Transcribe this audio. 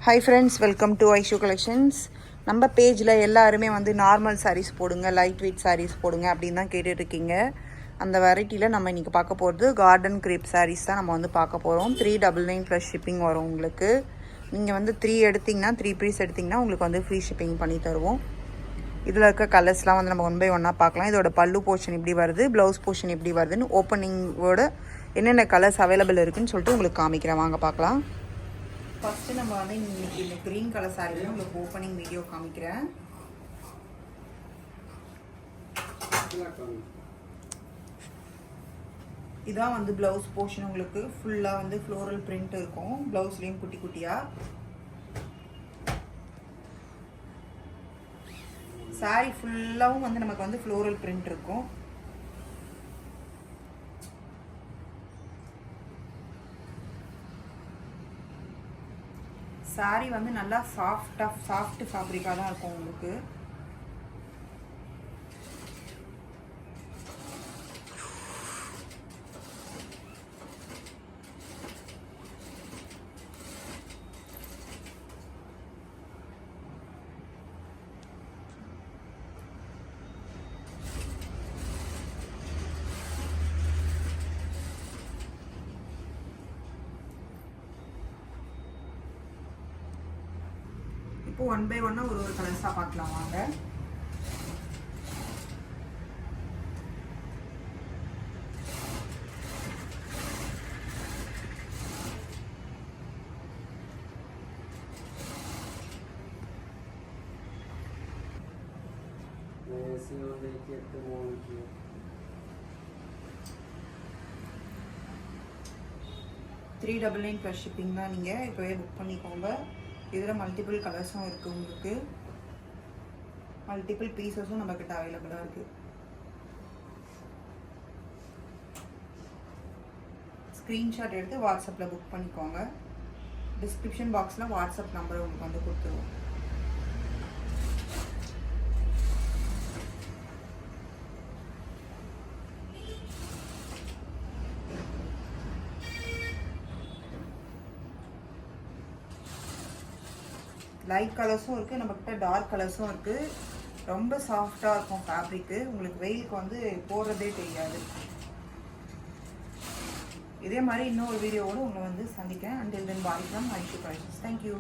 Hi friends, welcome to Aishu collections. நம்ம பேஜில் எல்லாருமே வந்து நார்மல் சாரீஸ் போடுங்க, லைட் வெயிட் சாரீஸ் போடுங்க அப்படின்னு தான் கேட்டுட்ருக்கீங்க. அந்த வெரைட்டியில் நம்ம இன்றைக்கி பார்க்க போகிறது கார்டன் கிரேப் சாரீஸ் தான் நம்ம வந்து பார்க்க போகிறோம். 399 ப்ளஸ் ஷிப்பிங் வரும் உங்களுக்கு. நீங்கள் வந்து 3 எடுத்திங்கன்னா 3 பீஸ் எடுத்திங்கன்னா உங்களுக்கு வந்து ஃப்ரீ ஷிப்பிங் பண்ணி தருவோம். இதில் இருக்க கலர்ஸ்லாம் வந்து நம்ம 1 by 1 பார்க்கலாம். இதோட பல்லு போர்ஷன் எப்படி வருது, ப்ளவுஸ் போர்ஷன் எப்படி வருதுன்னு ஓப்பனிங்கோட என்னென்ன கலர்ஸ் அவைலபிள் இருக்குதுன்னு சொல்லிட்டு உங்களுக்கு காமிக்கிறேன். வாங்க பார்க்கலாம். ஃபஸ்ட்டு நம்ம வந்து இன்னைக்கு இந்த க்ரீன் கலர் சாரியில் உங்களுக்கு ஓப்பனிங் வீடியோ காமிக்கிறேன். இதான் வந்து ப்ளவுஸ் போர்ஷன். உங்களுக்கு ஃபுல்லாக வந்து ஃப்ளோரல் பிரிண்ட் இருக்கும். ப்ளவுஸ்லேயும் குட்டி குட்டியாக. சாரி ஃபுல்லாகவும் வந்து நமக்கு வந்து ஃப்ளோரல் பிரிண்ட் இருக்கும். சாரி வந்து நல்லா சாஃப்ட் ஃபேப்ரிக்காக தான் இருக்கும் உங்களுக்கு. இப்போ 1 by 1 ஒரு கலர்ஸாக பார்க்கலாம் வாங்க. $399 ப்ளஸ் ஷிப்பிங் தான். நீங்கள் இப்போவே புக் பண்ணிக்கோங்க. இதில் மல்டிபிள் கலர்ஸும் இருக்குது உங்களுக்கு. மல்டிபிள் பீசஸும் நம்மக்கிட்ட அவைலபிளாக இருக்குது. ஸ்க்ரீன்ஷாட் எடுத்து வாட்ஸ்அப்பில் புக் பண்ணிக்கோங்க. டிஸ்கிரிப்ஷன் பாக்ஸில் வாட்ஸ்அப் நம்பர் உங்களுக்கு வந்து கொடுத்துருவோம். லைட் கலர்ஸும் இருக்குது, நம்மக்கிட்ட டார்க் கலர்ஸும் இருக்குது. ரொம்ப சாஃப்டாக இருக்கும் ஃபேப்ரிக்கு. உங்களுக்கு வெயிலுக்கு வந்து போடுறதே தெரியாது. இதே மாதிரி இன்னொரு வீடியோவோடு உங்களை வந்து சந்திக்கிறேன். Until then bye from Aishu collections. Thank you.